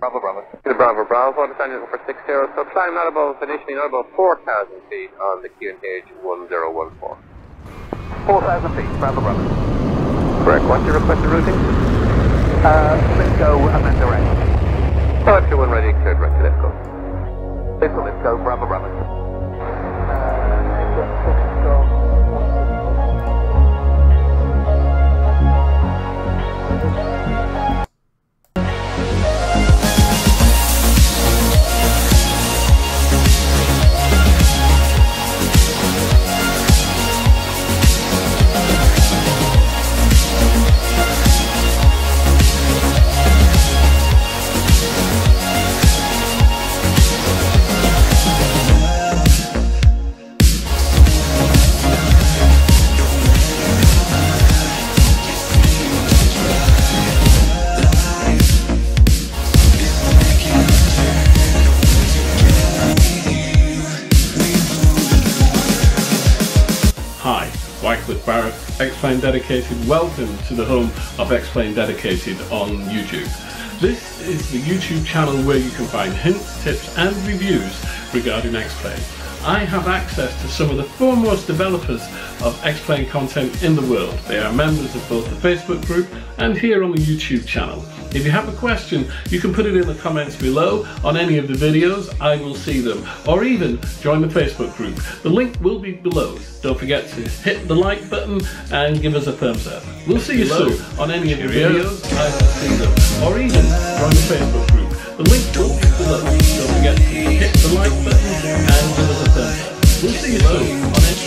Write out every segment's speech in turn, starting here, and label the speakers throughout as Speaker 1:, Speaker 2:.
Speaker 1: Bravo, Bravo. Bravo, Bravo, descending for 60, so climb not above, initially not above 4,000 feet on the QNH 1014.
Speaker 2: 4,000 feet, Bravo, Bravo.
Speaker 1: Correct. What's your requested routing?
Speaker 2: Let's go and then direct.
Speaker 1: 521 ready, cleared direct to let's go.
Speaker 2: Let's go, Bravo, Bravo.
Speaker 3: Xplane Dedicated. Welcome to the home of Xplane Dedicated on YouTube. This is the YouTube channel where you can find hints, tips and reviews regarding Xplane. I have access to some of the foremost developers of Xplane content in the world. They are members of both the Facebook group and here on the YouTube channel. If you have a question, you can put it in the comments below on any of the videos. I will see them, or even join the Facebook group. The link will be below. Don't forget to hit the like button and give us a thumbs up. We'll see you soon on any of the videos. I will see them, or even join the Facebook group. The link will be below. Don't forget to hit the like button and give us a thumbs up. We'll see you soon on any.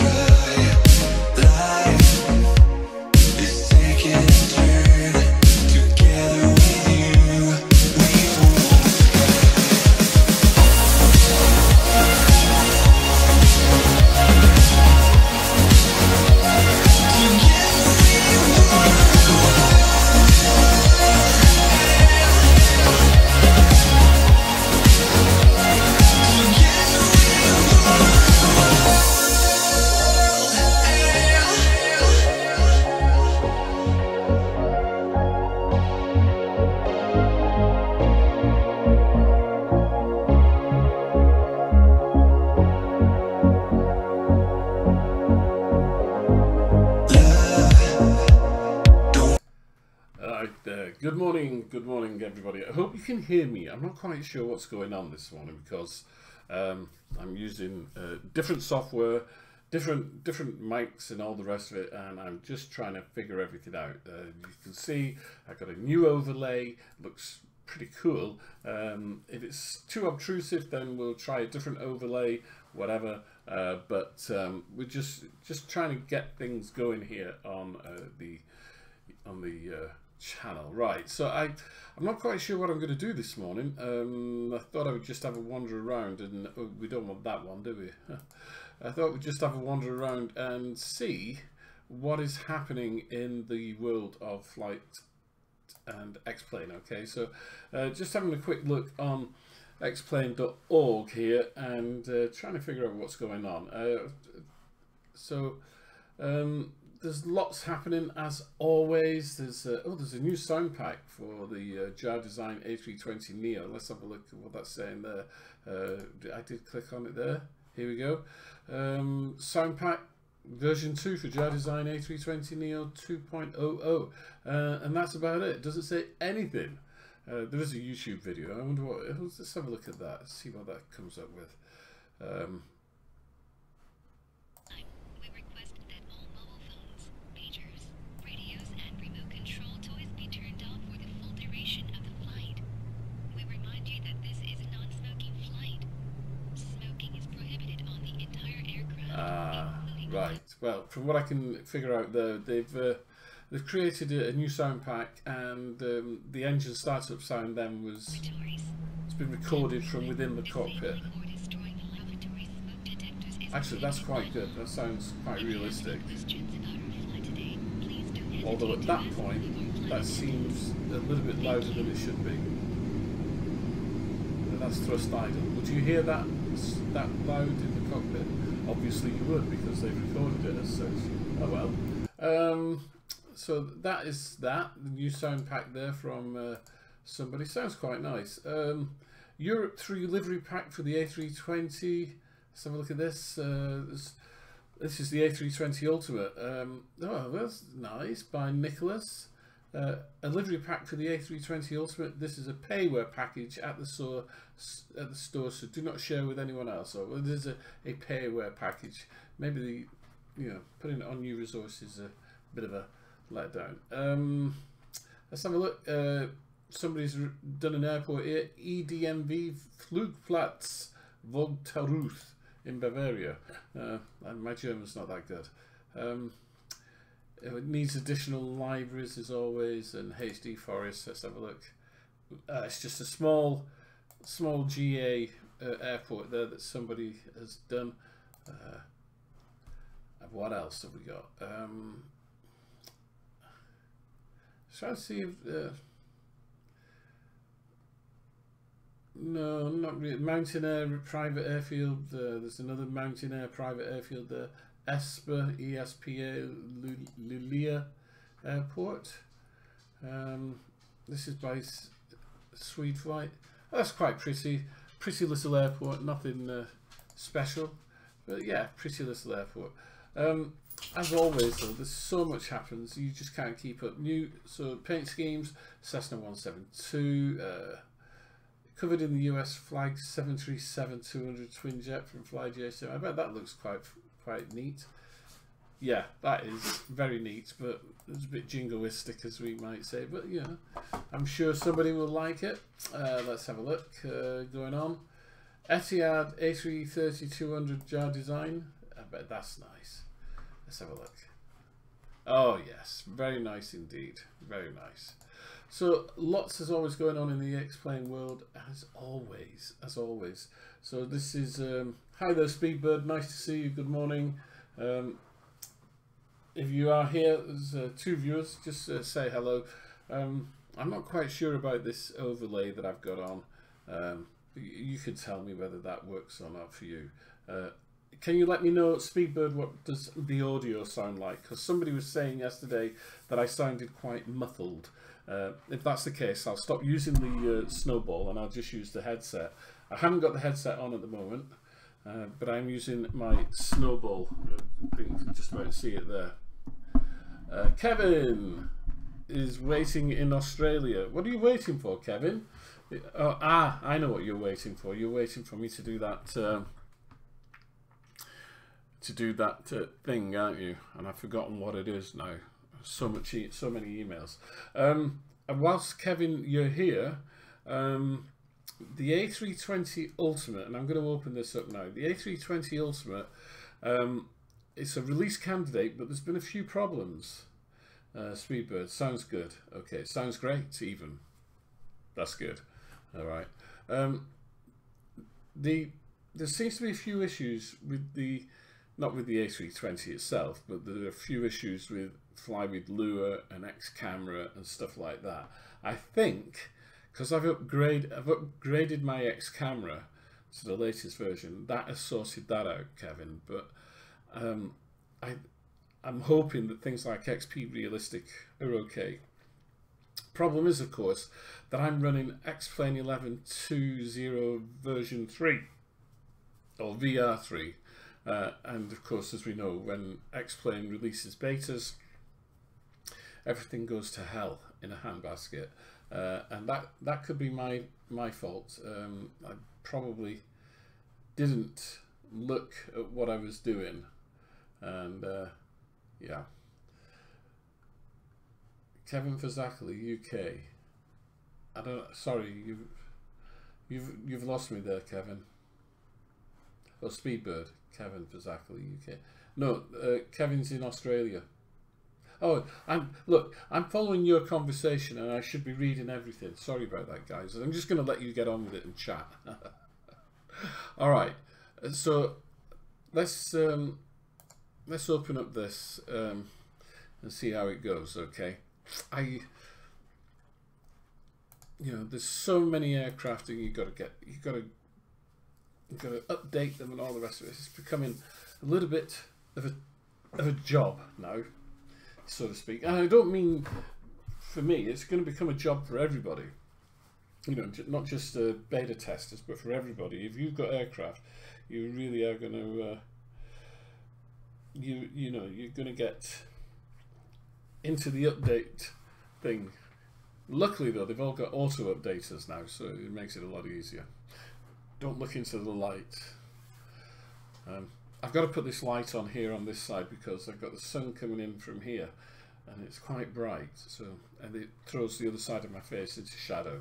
Speaker 3: Good morning everybody. I hope you can hear me. I'm not quite sure what's going on this morning because I'm using different software, different mics and all the rest of it, and I'm just trying to figure everything out. You can see I've got a new overlay, looks pretty cool. If it's too obtrusive then we'll try a different overlay, whatever, but we're just trying to get things going here on the channel. Right, so I'm not quite sure what I'm going to do this morning. I thought I would just have a wander around, and we don't want that one, do we? I thought we'd just have a wander around and see what is happening in the world of flight and Xplane. Okay, so just having a quick look on xplane.org here and trying to figure out what's going on. There's lots happening as always. There's a new sound pack for the JAR Design A320 Neo. Let's have a look at what that's saying there. I did click on it there. Here we go. Sound pack version 2 for JAR Design A320 Neo 2.00, and that's about it. It doesn't say anything. There is a YouTube video. I wonder what. Let's have a look at that. See what that comes up with. Right. Well, from what I can figure out, there they've created a new sound pack, and the engine startup sound then it's been recorded from within the cockpit. Actually, that's quite good. That sounds quite realistic. Although at that point, that seems a little bit louder than it should be. And that's thrust idle. Would you hear that loud in the cockpit? Obviously you would, because they've recorded it as such. Oh well. So that is the new sound pack there from somebody. Sounds quite nice. Europe 3 livery pack for the A320. Let's have a look at this. This is the A320 Ultimate. Oh, that's nice, by Nicholas. A livery pack for the A320 Ultimate. This is a payware package at the store, so do not share with anyone else. So it is a payware package. Maybe putting it on new resource is a bit of a letdown. Let's have a look. Somebody's done an airport here. EDMV Flugplatz Vogtaruth in Bavaria. My German's not that good. It needs additional libraries as always, and HD Forest. Let's have a look. It's just a small GA airport there that somebody has done. What else have we got? Trying to see if no, not really. Mountain Air private airfield. There's another Mountain Air private airfield there. ESPA Luleå Airport. This is by Swede Flight. Oh, that's quite pretty. Pretty little airport. Nothing special, but yeah, pretty little airport. As always though, there's so much happens, you just can't keep up. So paint schemes, Cessna 172, covered in the US flag 737-200 twin jet from FlyJSM. I bet that looks quite neat. Yeah, that is very neat, but it's a bit jingoistic, as we might say, but yeah, I'm sure somebody will like it. Let's have a look. Going on, Etihad A330-200 jar design. I bet that's nice. Let's have a look. Oh yes, very nice indeed, very nice. So lots is always going on in the Xplane world, as always. So this is hi there, Speedbird. Nice to see you. Good morning. If you are here, there's 2 viewers. Just say hello. I'm not quite sure about this overlay that I've got on. You could tell me whether that works or not for you. Can you let me know, Speedbird, what does the audio sound like? Because somebody was saying yesterday that I sounded quite muffled. If that's the case, I'll stop using the Snowball and I'll just use the headset. I haven't got the headset on at the moment, but I'm using my Snowball. I think you can just about see it there. Kevin is waiting in Australia. What are you waiting for, Kevin? Oh, I know what you're waiting for. You're waiting for me to do that thing, aren't you? And I've forgotten what it is now. So many emails. And whilst Kevin, you're here, the A320 Ultimate, and I'm going to open this up now. The A320 Ultimate, it's a release candidate, but there's been a few problems. Speedbird, sounds good. Okay, sounds great even. That's good. All right. There seems to be a few issues with the, not with the A320 itself, but there are a few issues with Fly with Lure and X camera and stuff like that. I think because I've upgraded my X camera to the latest version, that has sorted that out, Kevin. But I'm hoping that things like XP Realistic are okay. Problem is, of course, that I'm running Xplane 11.2.0 version 3 or VR3, and of course, as we know, when Xplane releases betas, everything goes to hell in a handbasket, and that could be my fault. I probably didn't look at what I was doing, and yeah. Kevin Fazakli, UK. I don't. Sorry, you've lost me there, Kevin. Oh, Speedbird, Kevin Fazakli, UK. No, Kevin's in Australia. Oh, I'm following your conversation, and I should be reading everything. Sorry about that, guys. I'm just going to let you get on with it and chat. All right. So let's open up this and see how it goes. Okay. There's so many aircraft, and you got to update them and all the rest of it. It's becoming a little bit of a job now, so to speak. And I don't mean for me. It's going to become a job for everybody. you know, not just beta testers, but for everybody. If you've got aircraft, you really are going to, you know, you're going to get into the update thing. Luckily though, they've all got auto updaters now, so it makes it a lot easier. Don't look into the light. I've got to put this light on here on this side because I've got the sun coming in from here and it's quite bright, so, and it throws the other side of my face into shadow,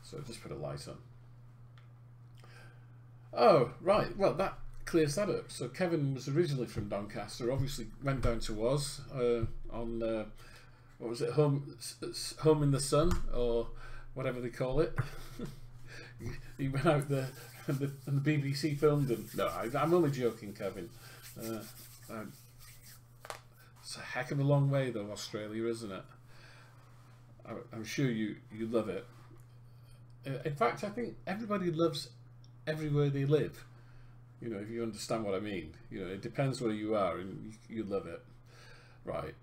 Speaker 3: so just put a light on. Oh right, well that clears that up. So Kevin was originally from Doncaster, obviously went down to Oz on what was it, home in the sun or whatever they call it. He went out there and the BBC filmed him. No, I'm only joking, Kevin. It's a heck of a long way though, Australia, isn't it? I'm sure you love it. In fact, I think everybody loves everywhere they live. You know, if you understand what I mean. You know, it depends where you are and you love it. Right.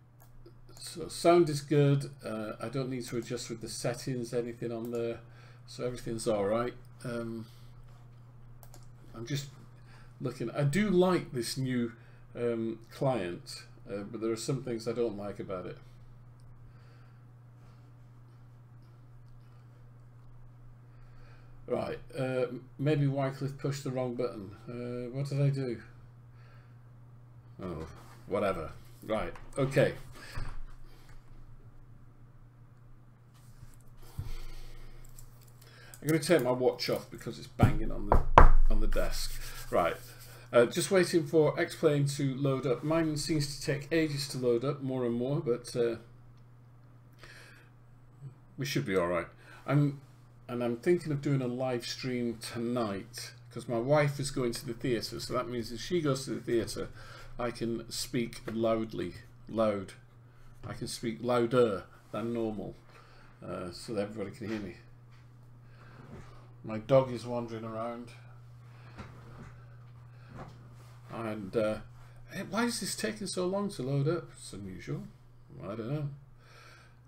Speaker 3: So sound is good. I don't need to adjust with the settings, anything on there. So everything's all right. I'm just looking. I do like this new client, but there are some things I don't like about it. Right, maybe Wycliffe pushed the wrong button. What did I do? Oh, whatever. Right, okay. I'm going to take my watch off because it's banging on the desk. Right, just waiting for Xplane to load up. Mine seems to take ages to load up, more and more, but we should be all right. And I'm thinking of doing a live stream tonight because my wife is going to the theatre, so that means if she goes to the theatre, I can speak loud. I can speak louder than normal, so that everybody can hear me. My dog is wandering around, and why is this taking so long to load up? It's unusual. I don't know.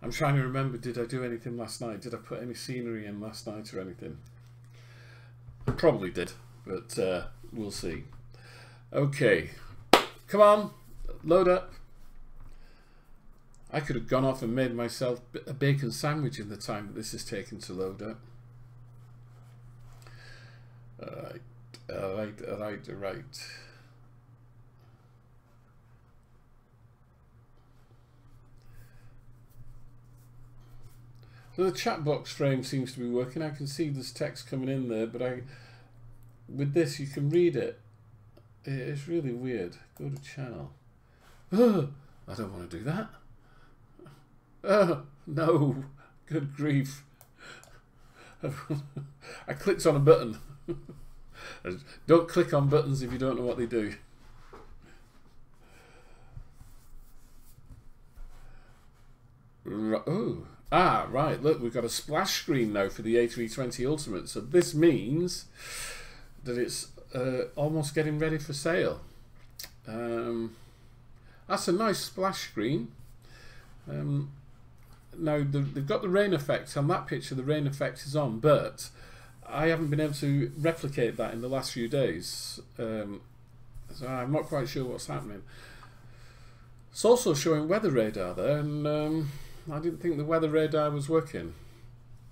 Speaker 3: I'm trying to remember, did I do anything last night? Did I put any scenery in last night or anything? I probably did, but we'll see. Okay, come on, load up. I could have gone off and made myself a bacon sandwich in the time that this is taking to load up. Right. So the chat box frame seems to be working. I can see there's text coming in there, but with this you can read it. It's really weird. Go to channel. Oh, I don't want to do that. Oh, no. Good grief. I clicked on a button. Don't click on buttons if you don't know what they do. Oh. Ah, right, look, we've got a splash screen now for the A320 Ultimate, so this means that it's almost getting ready for sale. That's a nice splash screen. Now, they've got the rain effect on that picture, the rain effect is on, but I haven't been able to replicate that in the last few days, so I'm not quite sure what's happening. It's also showing weather radar there, and I didn't think the weather radar was working.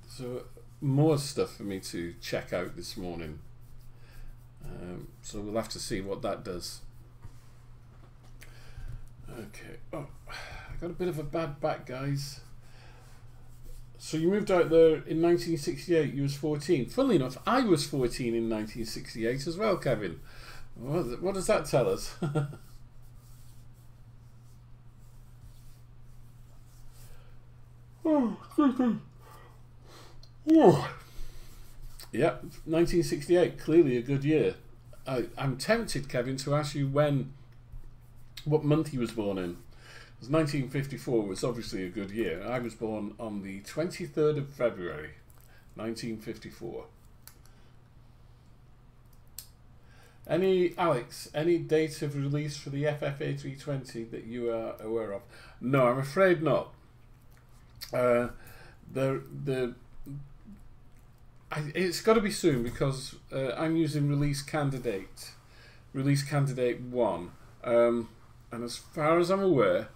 Speaker 3: So more stuff for me to check out this morning. So we'll have to see what that does. Okay. Oh, I got a bit of a bad back, guys. So you moved out there in 1968. You was 14. Funnily enough, I was 14 in 1968 as well, Kevin. What does that tell us? Oh, yeah, 1968, clearly a good year. I'm tempted, Kevin, to ask you what month he was born in. Because 1954 was obviously a good year. I was born on the 23rd of February, 1954. Alex, any date of release for the FFA320 that you are aware of? No, I'm afraid not. it's got to be soon because I'm using release candidate 1, and as far as I'm aware,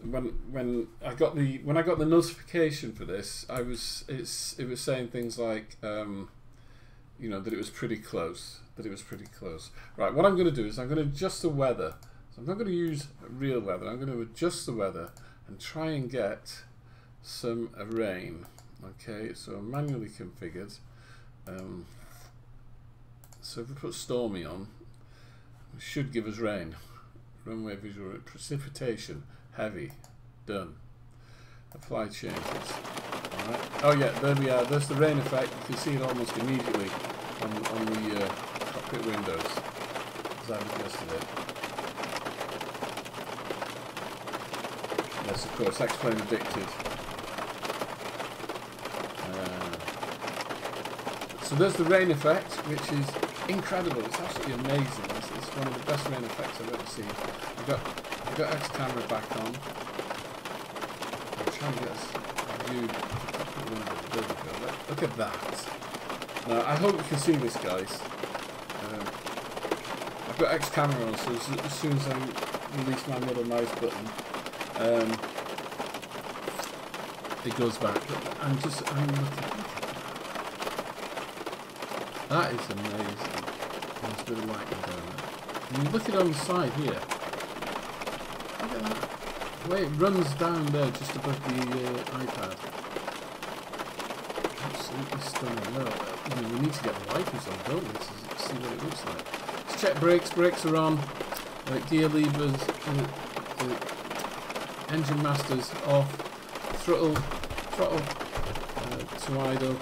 Speaker 3: when I got the notification for this, it was saying things like you know, that it was pretty close. Right, what I'm going to do is I'm going to adjust the weather. So I'm not going to use real weather. I'm going to adjust the weather and try and get some rain. Okay, so manually configured. So if we put stormy on, it should give us rain. Runway visual precipitation heavy, done. Apply changes. Alright. Oh yeah, there we are. There's the rain effect. You can see it almost immediately on the cockpit windows as I've adjusted it. Yes, of course, Xplane addicted. So there's the rain effect, which is incredible. It's absolutely amazing. It's one of the best rain effects I've ever seen. I've got X camera back on. I'm trying to get us a view. There we go. Look at that. Now I hope you can see this, guys. I've got X camera on, so as soon as I release my middle mouse button, it goes back. I'm looking. That is amazing. There's a bit of lighting down there. And you look at it on the side here. Look at that. The way it runs down there just above the iPad. Absolutely stunning. No, we need to get the wipers on, don't we, to see what it looks like. Let's check brakes. Brakes are on. Gear levers. Engine masters off. Throttle to idle.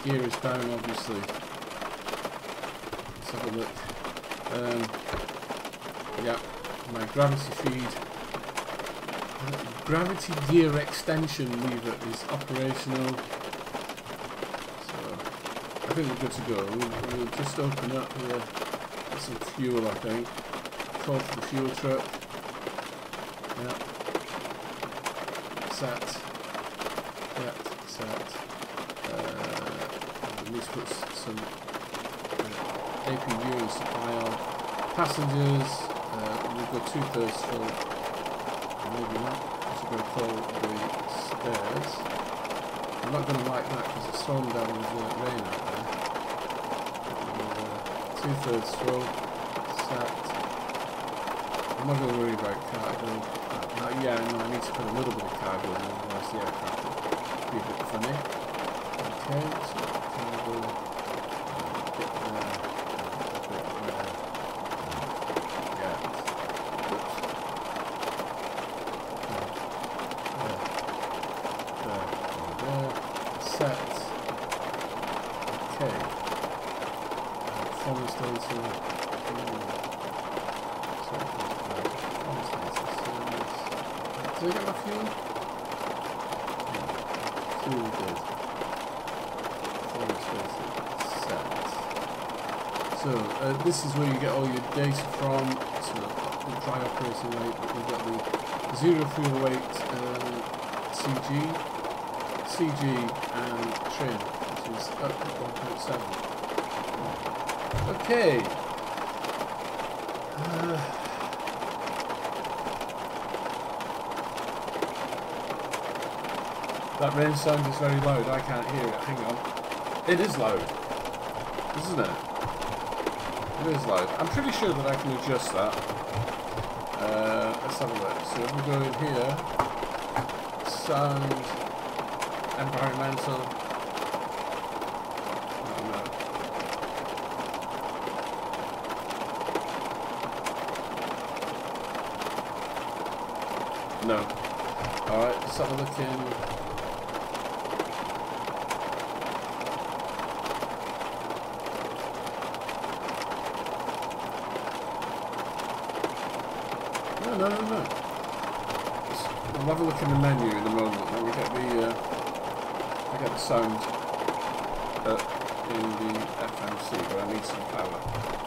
Speaker 3: Gear is down, obviously. Let's have a look. Yeah, my gravity feed. Gravity gear extension lever is operational. So I think we're good to go. We'll just open up here. Get some fuel, I think. Call for the fuel truck. Yeah. Set. At least put some APU and supply on. Passengers, we've got 2/3 full. Maybe not. I'm going to call the stairs. I'm not going to like that because it's storm down with rain out there. 2/3 full. Set. I'm not going to worry about cargo. Yeah, no, I need to put a little bit of cargo in, otherwise the aircraft will be a bit funny. Okay, so cargo, get there, a bit there, yeah, oops, there, set, okay, performance data, did I get my fuel? Yeah, fuel good. So this is where you get all your data from. So the dry operating rate, but we've got the zero fuel weight CG and trim, which is up at 1.7. Okay. That rain sound is very loud. I can't hear it. Hang on. It is loud, isn't it? It is loud. I'm pretty sure that I can adjust that. Let's have a look. So if we go in here, sound, environmental. No. Alright, let's have a look in. No. We'll have a look in the menu in a moment. Then we get the I get the sound in the FMC, but I need some power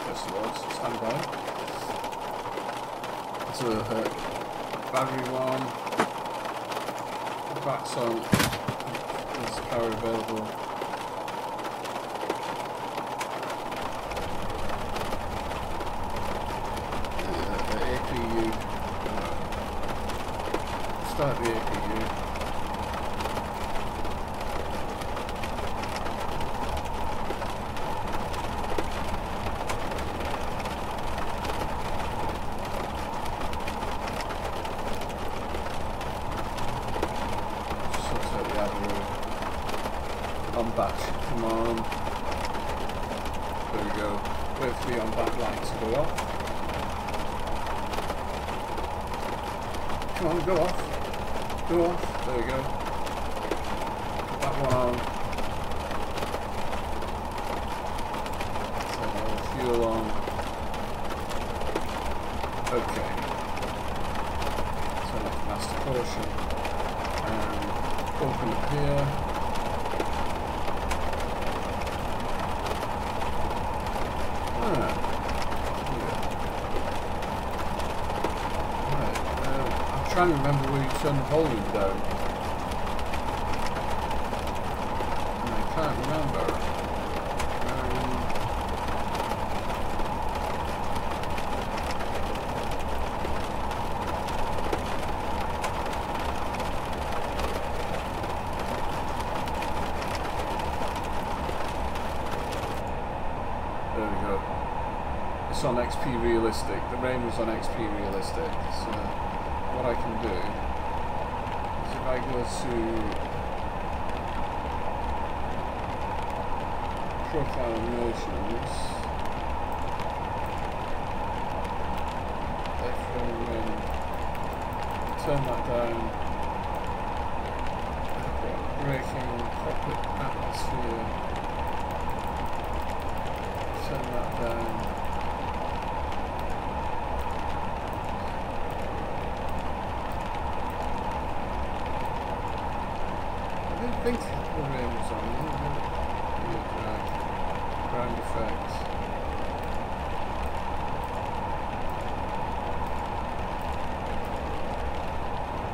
Speaker 3: first of all. So stand by. So battery 1, bats on. There's power available. The APU. Start the APU. On back, come on. There we go. Wait for the on back light to go off. Come on, go off. Go off. There we go. Put that one on. Turn all the fuel on. Okay. Turn off master caution. And open up here. I'm trying to remember where you turn the volume down. And I can't remember. There we go. It's on XP Realistic. The rain was on XP Realistic. So what I can do is if I go to Profile Emotions, turn that down, braking, cockpit atmosphere, turn that down. I think the rain was on. Ground effects.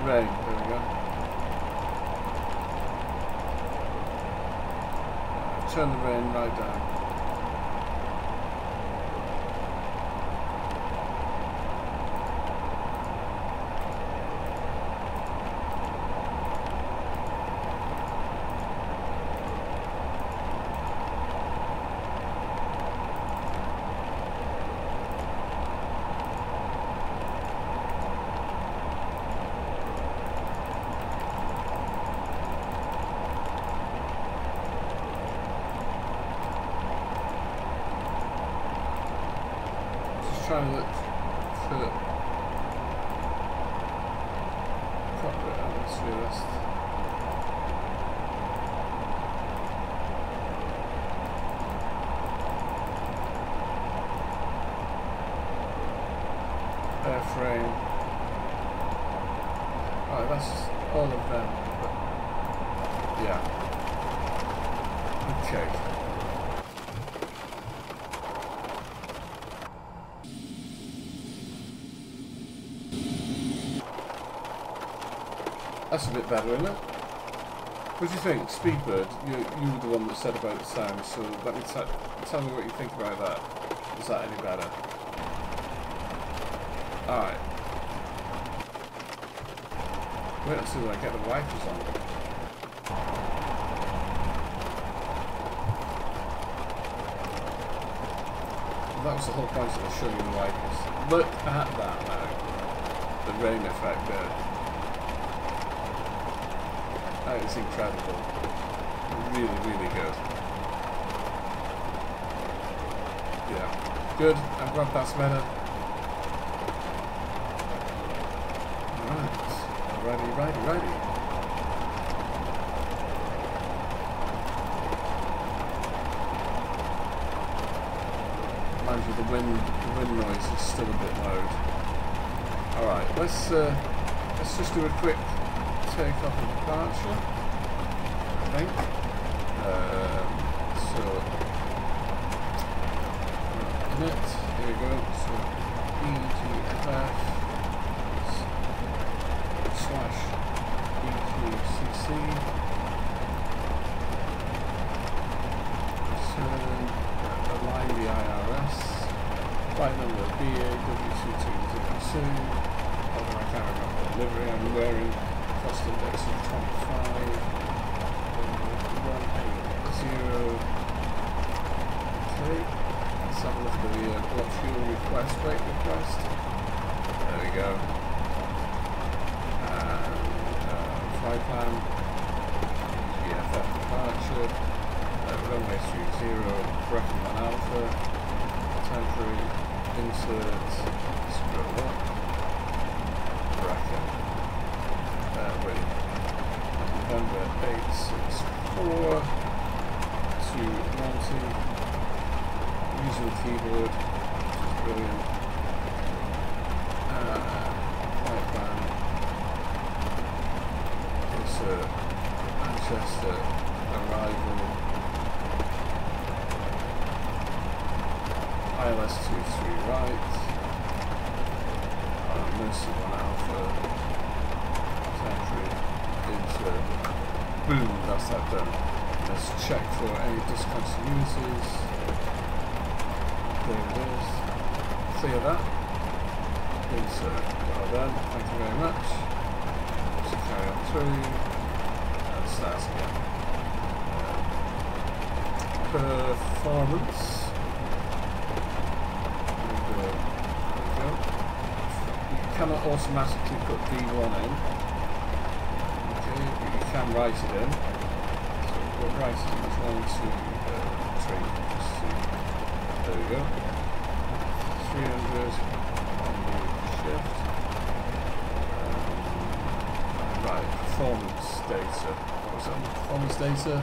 Speaker 3: Rain, there we go. Turn the rain right down. Trying to look for cockpit atmosphere. Airframe. Oh, that's all of them. But yeah. Okay. That's a bit better, isn't it? What do you think? Speedbird, you were the one that said about the sound, so let me tell me what you think about that. Is that any better? Alright. Wait until I get the wipers on. That was the whole point of showing you the wipers. Look at that now. The rain effect there. That is incredible. Really, really good. Yeah. Good. I'm glad that's better. Alright. Righty. Mind you, the wind noise is still a bit loud. Alright, let's just do a quick takeoff and departure, I think. So, here we go. So, EGFF /EQCC. 2202. Although I can't remember the delivery, I'm wearing cost index of 25. 180. Okay, let's have a look at the block fuel request, rate request. There we go. And flight plan, GFF departure, runway 30, bracket 1 alpha, temporary insert, scroll up, bracket, with November 864 to 90, using the keyboard, which is brilliant. Flight plan, insert, Manchester, arrival, ILS 23 right, Mercy 1 alpha, temporary insert, boom, that's that done. Let's check for any discontinuities. There it is. Clear that. Insert. Well done. Thank you very much. Just carry on through. And start again. Performance. There we go. You cannot automatically put D1 in. Okay, but you can write it in. What right is 1, 2, 3, just see. There we go. 300 on the shift. Right, performance data. What was that? Performance data.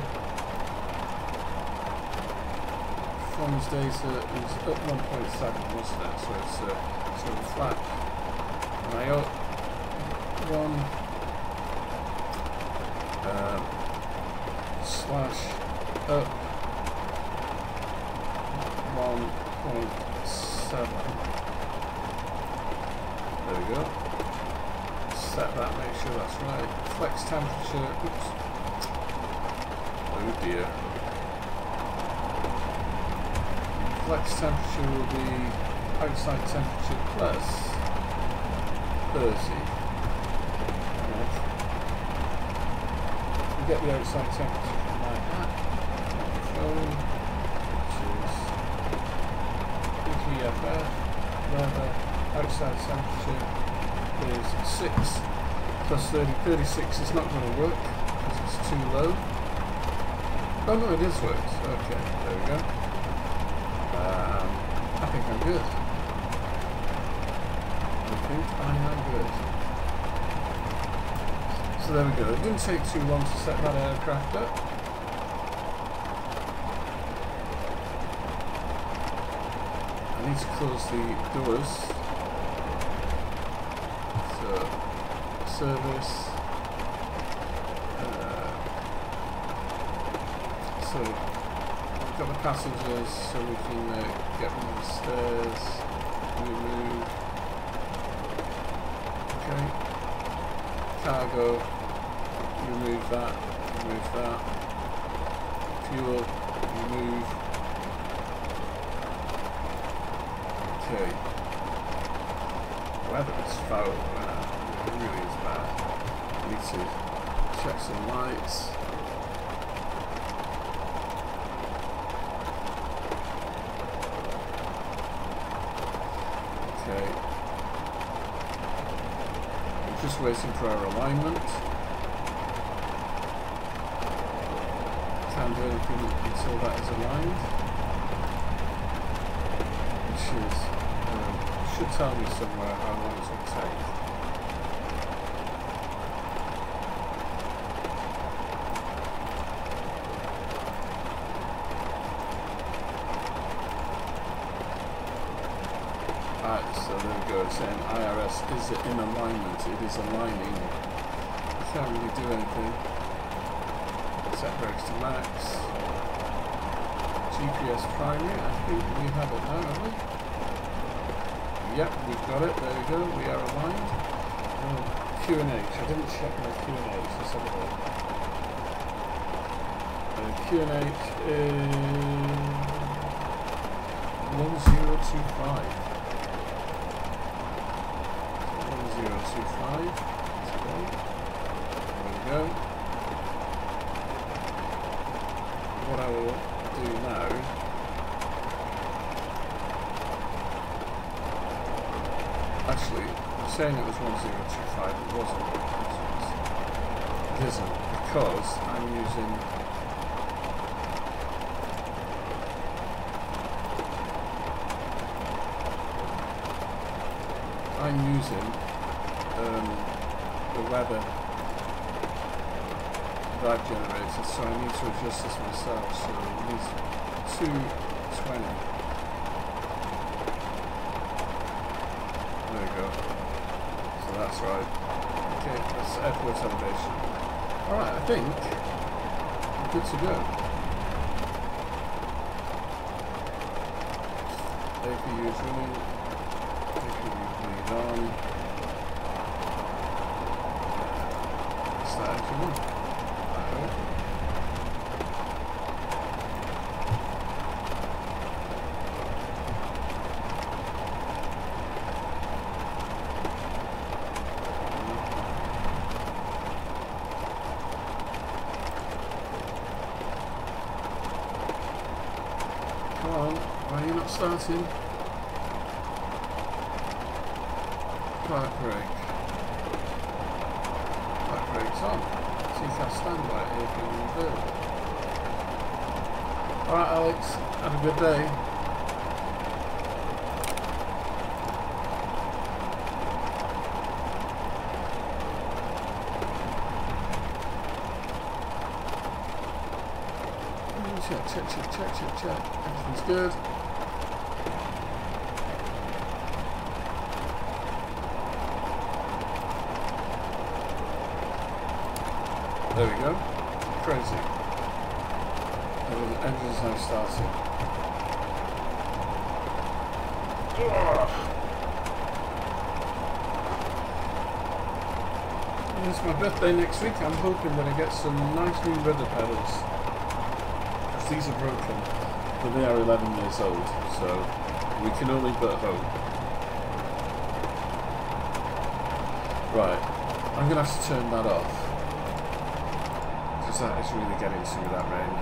Speaker 3: Performance data is up 1.7, wasn't it? So it's sort of flat. And I up 1. Slash up 1.7. There we go. Set that, make sure that's right. Flex temperature, oops. Oh dear. Flex temperature will be outside temperature plus 30. Get the outside temperature from like that. Phone, which is GFF, leather, outside temperature is 6 plus 30. 36 is not going to work because it's too low. Oh no, it is worked. Okay, there we go. I think I'm good. I am good. So there we go. It didn't take too long to set that aircraft up. I need to close the doors. So, service. So, we've got the passengers, so we can get them on the stairs. Remove. Okay. Cargo. Remove that, fuel, remove, okay, weather is foul, it really is bad. I need to check some lights. Okay, I'm just waiting for our alignment. Can't do anything until that is aligned, which is should tell me somewhere how long it will take. Alright, so there we go. It's saying IRS is in alignment. It is aligning. I can't really do anything. Set brakes to max. GPS primary, I think we have it now, have we? Yep, we've got it, there we go, we are aligned. Q&H, I didn't check my Q&H, let's have a look. Q&H is 1025. 1025 today. There we go. What I will do now actually, I'm saying it was 1025, it wasn't. It isn't, because I'm using the weather drive generator, so I need to adjust this myself. So it needs 220. There we go. So that's right. Okay, that's airport elevation. Alright, I think I'm good to go. APU is running. APU lead on. Start engine on. Come on, why are you not starting? Park brake. Park brake's on. TCAS standby, APU rebuild. Alright Alex, have a good day. Check. Everything's good. There we go. Crazy. And the engine's now starting. And it's my birthday next week. I'm hoping that I get some nice new rudder pedals. Because these are broken. But they are 11 years old. So we can only but hope. Right. I'm going to have to turn that off. That is really getting to me, that rain,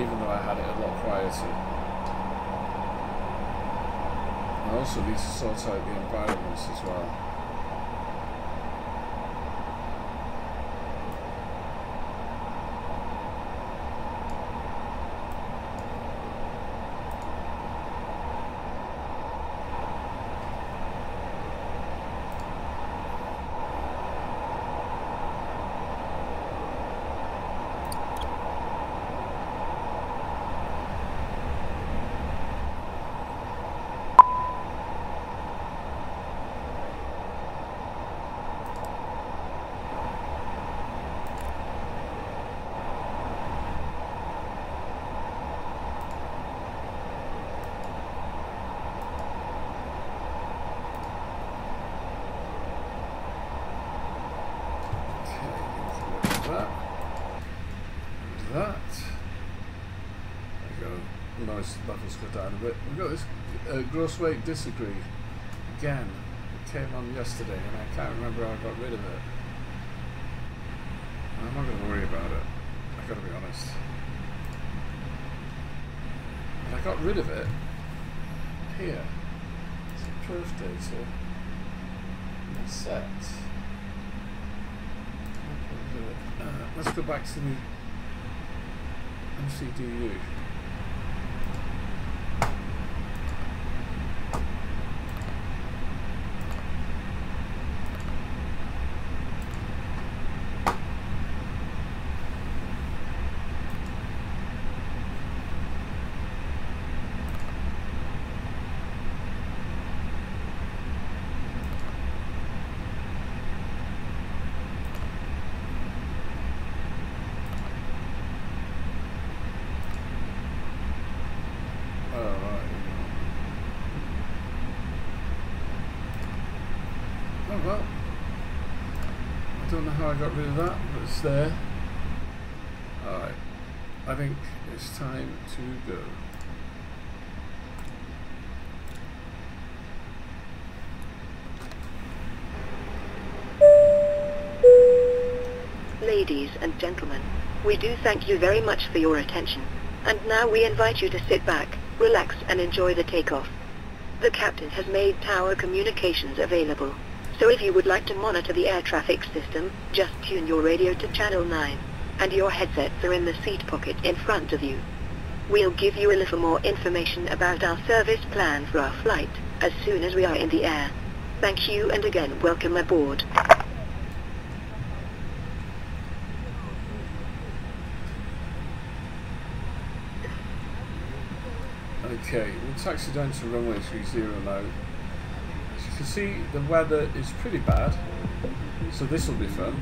Speaker 3: even though I had it a lot quieter. I also need to sort out the environments as well. That. There we go. Nice levels go down a bit. We've got this gross weight disagree again. It came on yesterday and I can't remember how I got rid of it. I'm not going to worry about it. I've got to be honest. And I got rid of it here. It's perf data. And set. Let's go back to the MCDU. Well, I don't know how I got rid of that, but it's there. Alright, I think it's time to go.
Speaker 4: Ladies and gentlemen, we do thank you very much for your attention. And now we invite you to sit back, relax and enjoy the takeoff. The captain has made tower communications available. So if you would like to monitor the air traffic system, just tune your radio to channel 9. And your headsets are in the seat pocket in front of you. We'll give you a little more information about our service plan for our flight as soon as we are in the air. Thank you and again welcome aboard.
Speaker 3: Okay, we'll taxi down to runway 30 now. As you can see, the weather is pretty bad, so this will be fun.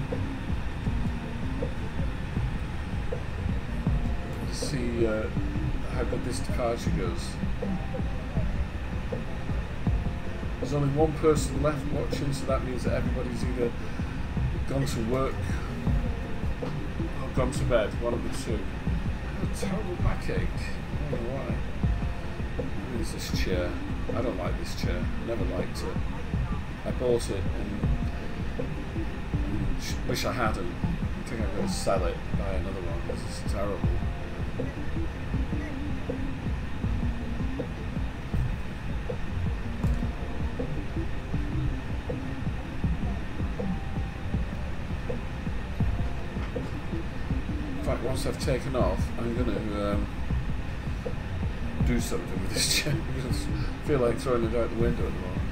Speaker 3: Let's see how good this departure goes. There's only one person left watching, so that means that everybody's either gone to work or gone to bed, one of the two. I have a terrible backache, I don't know why. What is this chair? I don't like this chair, never liked it. I bought it and wish I hadn't. I think I'm going to sell it, buy another one, this is terrible. In fact, once I've taken off, I'm going to do something with this chair because I feel like throwing it out the window at the moment.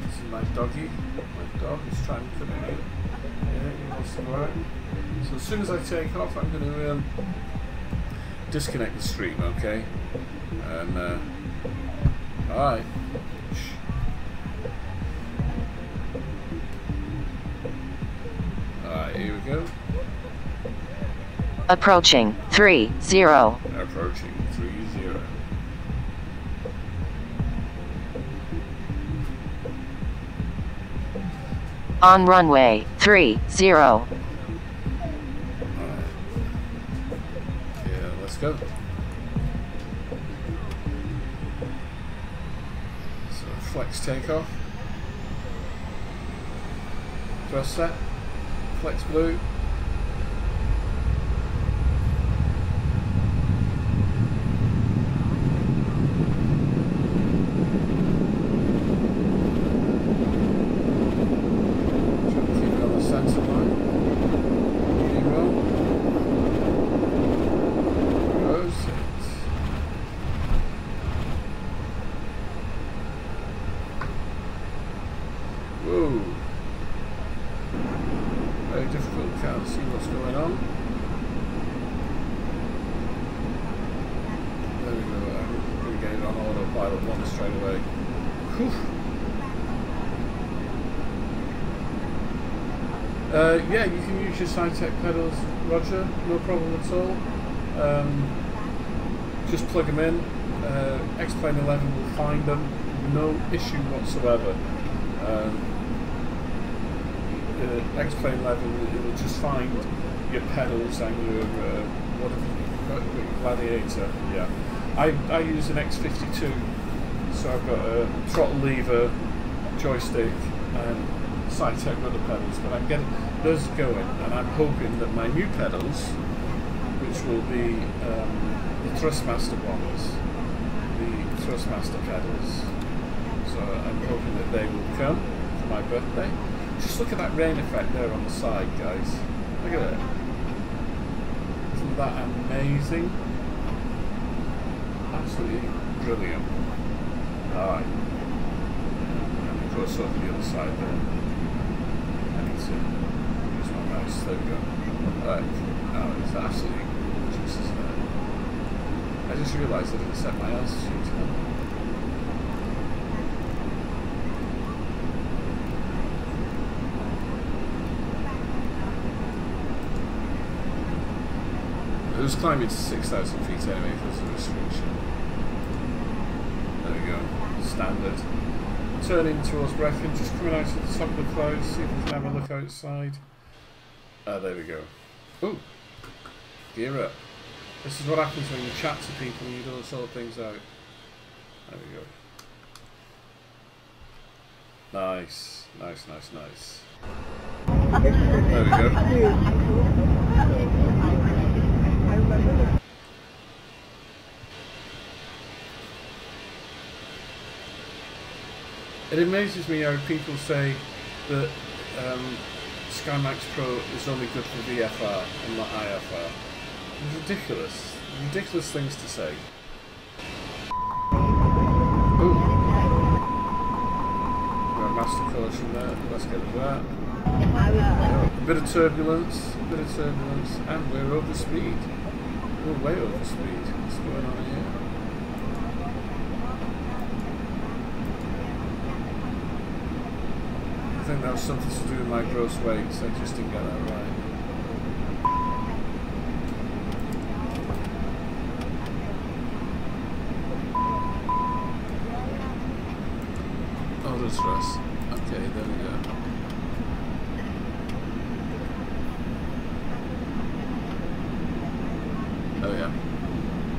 Speaker 3: This is my doggy. My dog is trying to come in here. Yeah, he wants to go out. So as soon as I take off, I'm going to disconnect the stream, okay? And alright. Alright, here we go.
Speaker 5: Approaching 30.
Speaker 3: Approaching 30.
Speaker 5: On runway 30.
Speaker 3: Alright. Yeah, let's go. So flex takeoff. Thrust set. Flex blue. Yeah, you can use your side tech pedals, Roger, no problem at all. Just plug them in. Xplane 11 will find them, no issue whatsoever. Xplane 11 it will just find your pedals and your what have you got, your Gladiator. Yeah, I use an X52, so I've got a throttle lever, joystick, and side tech rudder pedals, but I'm getting those going, and I'm hoping that my new pedals, which will be the Thrustmaster ones, the Thrustmaster pedals, so I'm hoping that they will come for my birthday. Just look at that rain effect there on the side, guys. Look at it. Isn't that amazing? Absolutely brilliant. Alright. And of course over the other side there. I need to use my mouse. There we go. Alright. Oh, it's absolutely gorgeous, isn't it? I just realised I didn't set my altitude. It was climbing to 6,000 feet anyway, if there's a restriction. There we go. Standard. Turning towards Brecon, just coming out to the top of the clouds, see if we can have a look outside. There we go. Ooh! Gear up. This is what happens when you chat to people and you don't sort things out. There we go. Nice, nice, nice, nice. There we go. It amazes me how people say that SkyMax Pro is only good for VFR and not IFR. It's ridiculous. Ridiculous things to say. Ooh. Got a master caution there. Let's get to that. A bit of turbulence, and we're over speed. We're way over speed. What's going on here? I think that was something to do with my gross weight, so I just didn't get that right. Oh, there's Russ. Okay, there we go. Oh yeah.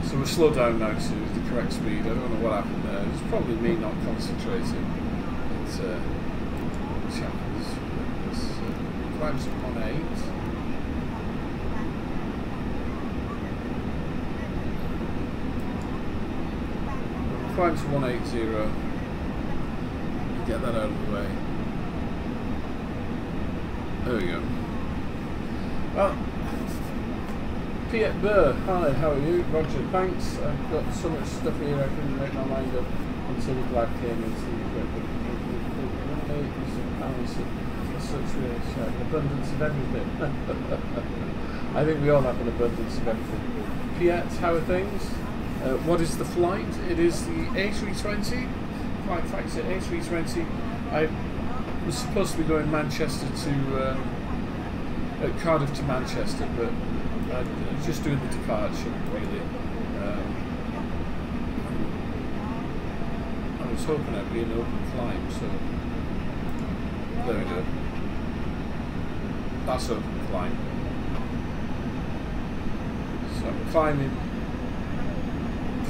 Speaker 3: So we're slowed down now to the correct speed. I don't know what happened there. It's probably me not concentrating. It's which happens. This climbs up on 8. We'll climb to 180. Get that out of the way. There we go. Well, Piet Burr, hi, how are you? Roger, thanks. I've got so much stuff here I couldn't make my mind up until the black came in. Such an abundance of everything. I think we all have an abundance of everything. Piet, how are things? What is the flight? It is the A320. Flight factor A320. I was supposed to be going Manchester to Cardiff to Manchester, but I'm just doing the departure really. I was hoping I'd be an open climb, so there we go. That's open climb. So I'm climbing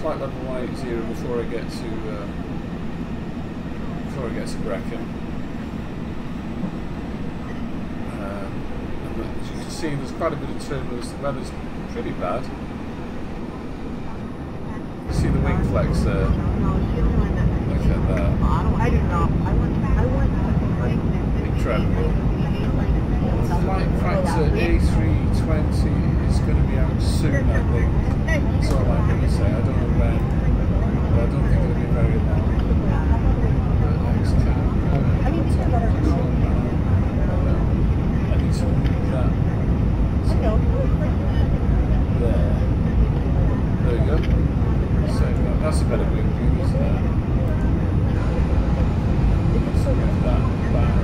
Speaker 3: flight level 180 before I get to Brecon. And as you can see, there's quite a bit of turbulence. The weather's pretty bad. You see the wing flex there. Look at that. Incredible. Flight factor A320 is going to be out soon, I think. That's all I'm going to say. I don't know when, but I don't think it'll be very long. I need to move that. There we go. So that's a better wing view, isn't it? Let's move that back.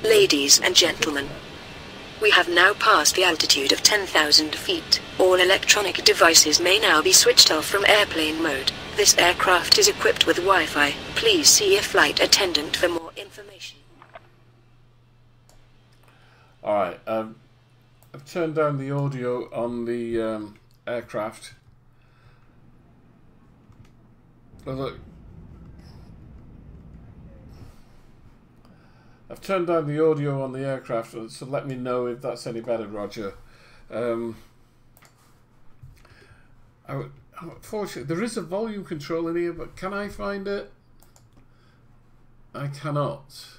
Speaker 4: Ladies and gentlemen, we have now passed the altitude of 10,000 feet. All electronic devices may now be switched off from airplane mode. This aircraft is equipped with Wi-Fi. Please see a flight attendant for more information.
Speaker 3: Alright, I've turned down the audio on the aircraft. Well, look. I've turned down the audio on the aircraft, so let me know if that's any better, Roger. Unfortunately, there is a volume control in here, but can I find it? I cannot.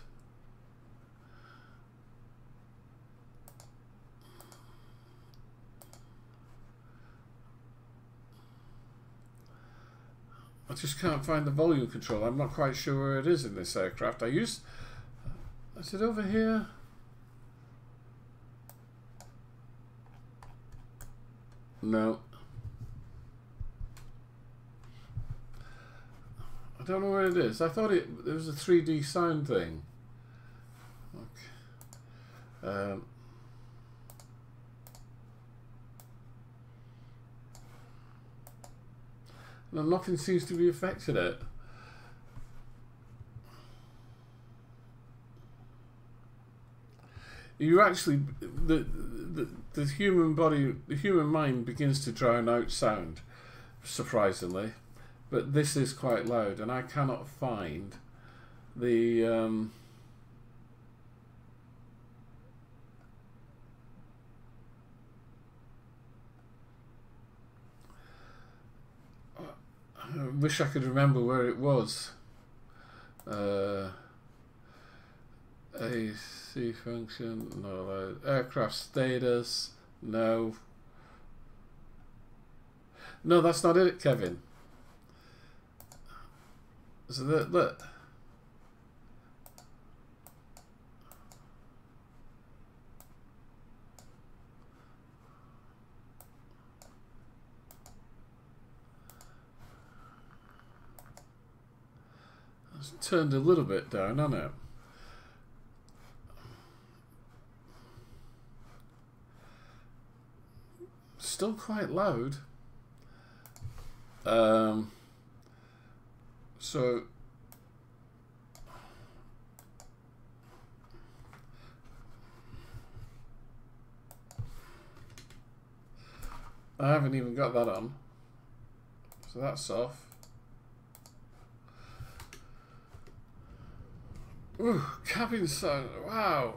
Speaker 3: I just can't find the volume control. I'm not quite sure where it is in this aircraft. Is it over here? No. I don't know where it is. I thought it was a 3D sound thing. No, nothing seems to be affected it. You actually, the human body, the human mind begins to drown out sound, surprisingly, but this is quite loud, and I cannot find the I wish I could remember where it was. AC function, no. Aircraft status, no. No, that's not it, Kevin. So look. It's turned a little bit down, hasn't it? Still quite loud. So I haven't even got that on, so that's off. Ooh, cabin sound, wow.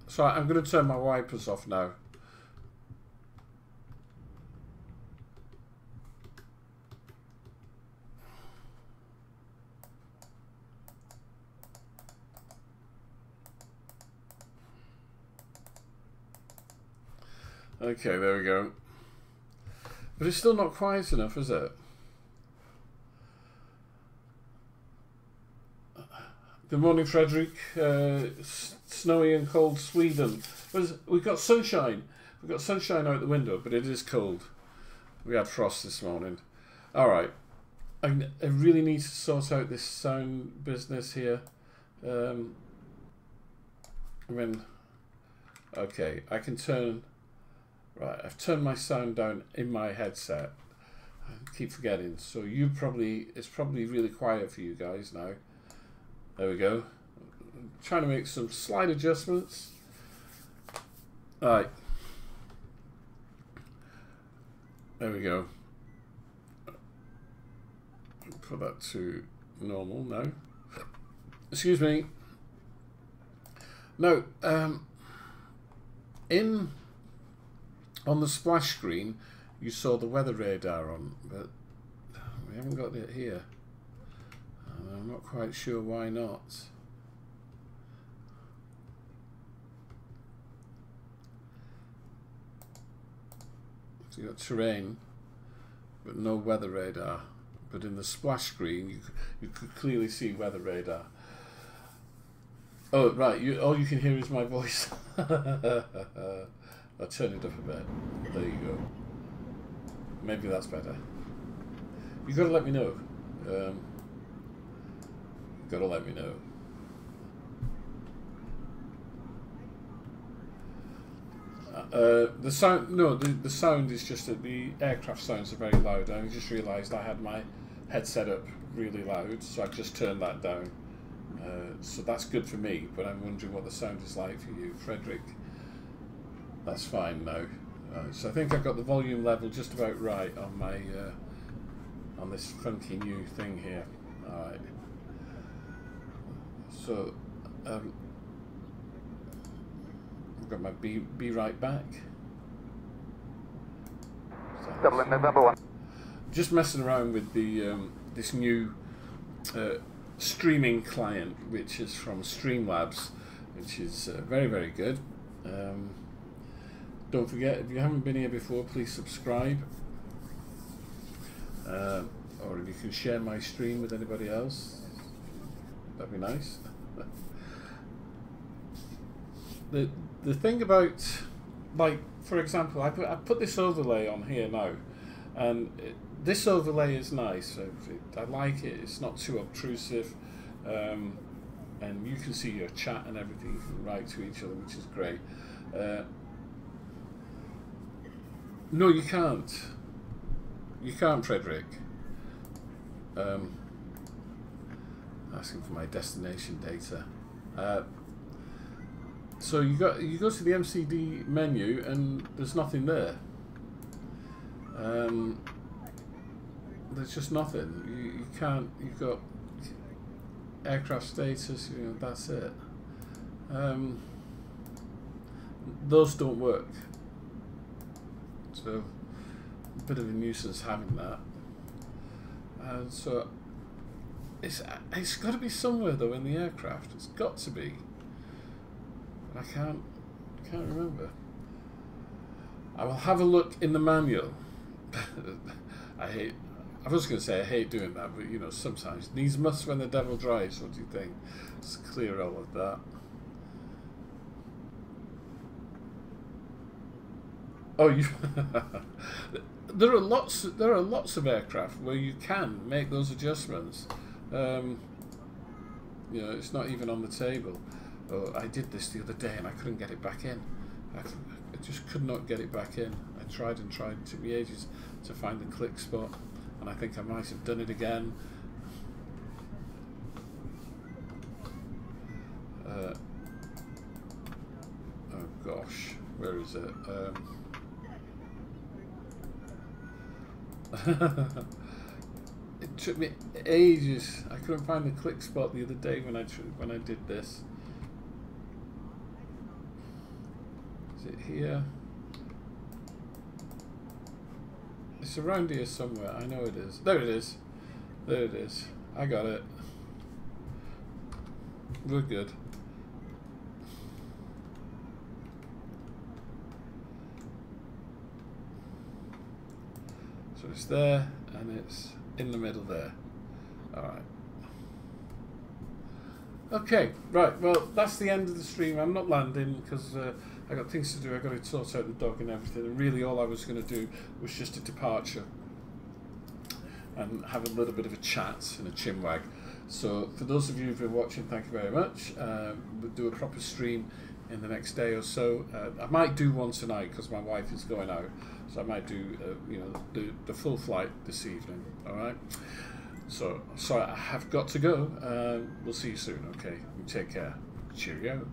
Speaker 3: So I'm going to turn my wipers off now. Okay, there we go. But it's still not quiet enough, is it? Good morning, Frederick. Snowy and cold Sweden. We've got sunshine. We've got sunshine out the window, but it is cold. We had frost this morning. All right. I really need to sort out this sound business here. Okay, I can turn. Right, I've turned my sound down in my headset. I keep forgetting. So it's probably really quiet for you guys now. There we go. I'm trying to make some slight adjustments. Alright. There we go. Put that to normal now. Excuse me. No, on the splash screen you saw the weather radar on, but we haven't got it here. I'm not quite sure why not. So you got terrain, but no weather radar. But in the splash screen, you could clearly see weather radar. Oh right, all you can hear is my voice. I'll turn it up a bit. There you go. Maybe that's better. You've got to let me know. Gotta let me know. The sound, no, the sound is just that the aircraft sounds are very loud. I just realised I had my headset up really loud, so I just turned that down. So that's good for me, but I'm wondering what the sound is like for you, Frederick. That's fine now. So I think I've got the volume level just about right on my on this funky new thing here. All right. So I've got my be right back.
Speaker 2: Dublin, November 1.
Speaker 3: Just messing around with the this new streaming client, which is from Streamlabs, which is very, very good. Don't forget, if you haven't been here before, please subscribe. Or if you can share my stream with anybody else, that'd be nice. The thing about, like, for example, I put this overlay on here now, and this overlay is nice. I like it. It's not too obtrusive, and you can see your chat and everything. You can write to each other, which is great. No, you can't. You can't, Frederick. Asking for my destination data. So you go to the MCD menu and there's nothing there. There's just nothing. You can't. You've got aircraft status. You know, that's it. Those don't work. So a bit of a nuisance having that. And so it's got to be somewhere though in the aircraft. It's got to be. But I can't remember. I will have a look in the manual. I was going to say I hate doing that, but you know, sometimes these must when the devil drives. What do you think? Let's clear all of that. Oh, you. There are lots of aircraft where you can make those adjustments. You know, it's not even on the table. Oh, I did this the other day and I couldn't get it back in. I just could not get it back in. I tried and tried. It took me ages to find the click spot, and I think I might have done it again. Oh gosh, where is it? It took me ages. I couldn't find the click spot the other day when I did this. Is it here? It's around here somewhere. I know it is. There it is. There it is. I got it. We're good. So it's there, and it's in the middle there. Alright. Okay, right, well, that's the end of the stream. I'm not landing because I got things to do. I got to sort out the dog and everything. And really all I was going to do was just a departure and have a little bit of a chat and a chinwag. So for those of you who've been watching, thank you very much. We'll do a proper stream in the next day or so. I might do one tonight because my wife is going out. So I might do, you know, the full flight this evening. All right. So I have got to go. We'll see you soon. Okay. You take care. Cheerio.